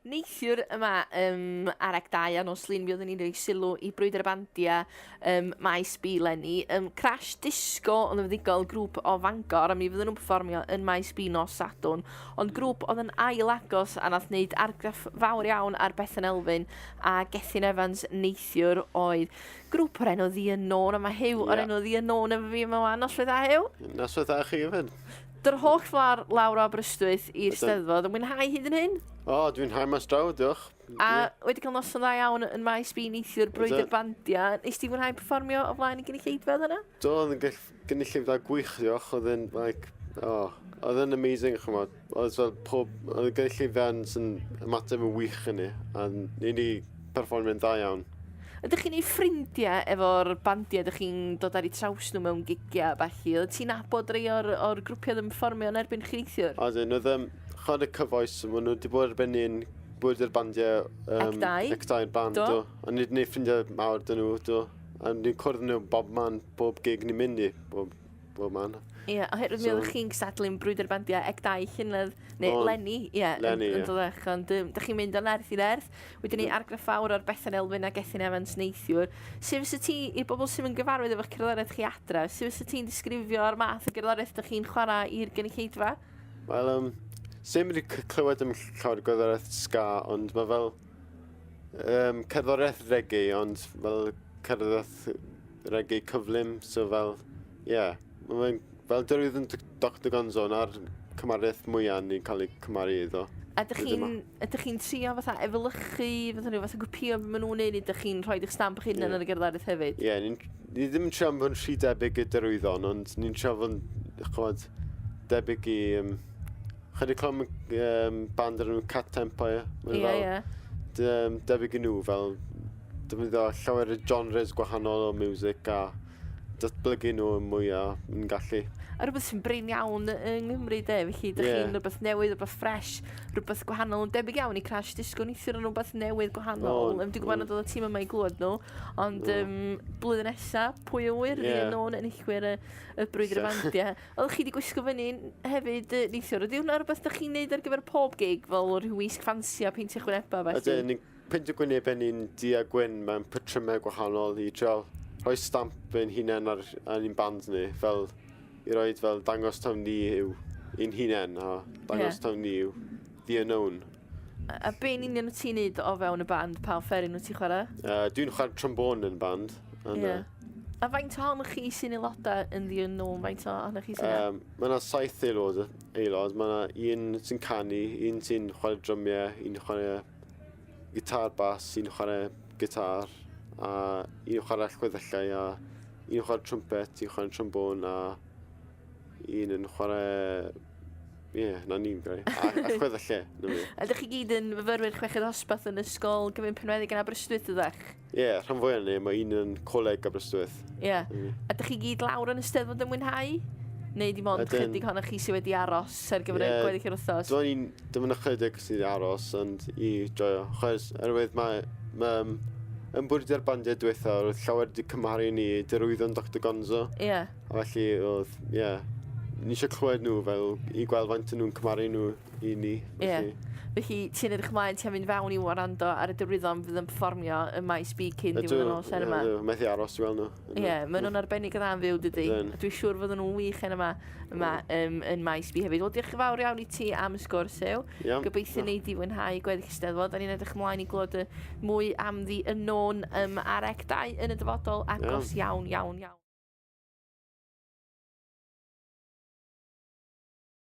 neithiwr yma ar Ec 2 a nos Glyn, mi oedden ni'n rhoi sylw i brwydr y bandia maes B lenni. Crash Disco ond yn fyddigol grŵp o Fangor a mi fydden nhw'n perfformio yn maes B nos Sadwn. Ond grŵp oedd yn ail agos a nath wneud argraff fawr iawn ar Bethan Elfyn a Gethin Evans neithiwr oedd grŵp o'r enw The Unknown a mae Hyw o'r enw The Unknown efo fi yma wan. Noswaith dda Hyw? Noswaith dda chi hefyd. Dy'r holl ffordd lawr o Aberystwyth i'r Steddfod yn mwynhau hyd yn hyn? O, dwi'n hau mas draw, diolch. A wedi cael noson dda iawn yn maes B neithiwr brwydr bandia. Nes ti mwynhau perfformio o flaen i gynulleidfa yna? Do, oedd yn gynulleidfa gwych, diolch. Oedd yn, oedd yn amazing, chymod. Oedd y gynulleidfa yn ymateb yn wych yn ni. A ni wedi perfformio'n dda iawn. Ydych chi'n ei ffrindiau efo'r bandiau, ydych chi'n dod ar eu traws nhw mewn gigia falle? Oedd ti'n nabod rei o'r grwpiau yn perfformio yn erbyn chi neithiwr? Oedden, oedd chod y cyfoes, maen nhw wedi bod arbenni'n bwyd i'r bandiau Ec 2 band, do. A ni wedi gwneud ffrindiau mawr dyn nhw, do. A ni'n cwrdd nhw bob gig ni'n mynd i, bob man. Ie, oherwydd mi oeddech chi'n gysadlu'n brwydr bandiau Ec 2 llynedd, neu Lenni, ie, yn dodech, ond ydych chi'n mynd o'n erth i'r erth. Wedyn ni argraff fawr o'r Bethan Elfyn a Gethin Evans neithiwr. Sef fysa ti, i'r bobl sy'n mynd gyfarwydd efo'ch cerddoriaeth chi adra, sef fysa ti'n disgrifio'r math o gerddoriaeth ydych chi'n chwarae i'r gynulleidfa? Wel, sy'n mynd i clywed am llawer gerddoriaeth ska, ond mae fel cerddoriaeth reggae, ond fel cerddoriaeth reggae cyflym, so fel, ie, fel dyrwydd yn Dr Gonzo na'r cymariaeth mwyaf ni'n cael ei cymaru iddo. Ydych chi'n trio fatha efelychu, fatha gwpio beth maen nhw'n neud, ydych chi'n rhoi eich stamp eich hunan yn y gerddoriaeth hefyd? Ie, ni ddim yn trio bod yn rhy debyg i dyrwyddon, ond ni'n trio bod yn debyg i... Chydig clywed band ar nhw Cat Empire. Ie. Debyg i nhw fel... Defnyddio llawer y genres gwahanol o music a datblygu nhw yn mwyaf yn gallu. A rhywbeth sy'n brin iawn yng Nghymru, de, felly ydych chi'n rhywbeth newydd, rhywbeth ffres, rhywbeth gwahanol, yn debyg iawn i Crash Disco neithiwr yn rhywbeth newydd gwahanol. Dwi'n gwybod nad oedd y tîm yma i glwyd nhw, ond blwyddyn nesaf, pwy o wir, The Unknown yn eillwyr y brwydr y bandiau. Oeddech chi wedi gwisgo fyny hefyd neithiwr, ydy hwnna rhywbeth ydych chi'n neud ar gyfer pob gig, fel rhywysg ffansi a peintio chwyneba? Ydyn, ni'n peintio gwynebau ni'n di a gwyn mewn patrymau gwahanol i trio rhoi stamp yn hunain ar un band ni, fel i roed fel dangos tawn ni yw un hunain, a dangos tawn ni yw The Unknown. A be'n union o ti'n neud o fewn y band, pa offeryn nhw ti'n chwarae? Dwi'n chwarae trombôn yn band. A faint o ohonoch chi sy'n aelodau yn The Unknown, faint o ohonoch chi sy'n Mae yna 7 aelod, mae yna un sy'n canu, un sy'n chwarae drymiau, un chwarae gitar bas, un chwarae gitar, a un chwarae chweddellau, a un chwarae trumpet, un chwarae trombôn, a un yn chwarae... Ie, na ni'n greu. A chweddellau, na mi. Ydych chi gyd yn fyfyrwyr chweched osbath yn ysgol gyfyn penwedig yn Aberystwyth ydych? Ie, rhan fwyaf ni, mae un yn coleg Aberystwyth. Ie. Ydych chi gyd lawr yn Eisteddfod yn mwynhau? Neu dim ond chydig ohonoch chi sydd wedi aros ar gyfer y gweddill yr wythnos? Dim ond ychydig sydd wedi aros, ond i joio. Chos, erwydd mae yn bwyd i'r bandiau diwethaf, roedd llawer wedi cymaru ni dyrwyddo'n Dr Gonzo. Ie. A felly, oedd, ni eisiau clywed nhw fel i gweld faint nhw'n cymaru nhw i ni. Ie. Felly, ti'n edrych ymlaen, ti'n mynd fewn i warando ar y dyrwyddon fydd yn perfformio y maes B cyn diwedd yn ôl sen yma? Methu aros i weld nhw. Ie, maen nhw'n arbennig o dda'n fyw, dydy. Dwi'n siŵr fod nhw'n wych yma yn maes B hefyd. Wel, diolch yn fawr iawn i ti am y sgwrs yw. Gobeithio ni di fwynhau gweddill Eisteddfod. A ni'n edrych ymlaen i glod mwy am The Unknown ar Ec 2 yn y dyfodol agos iawn.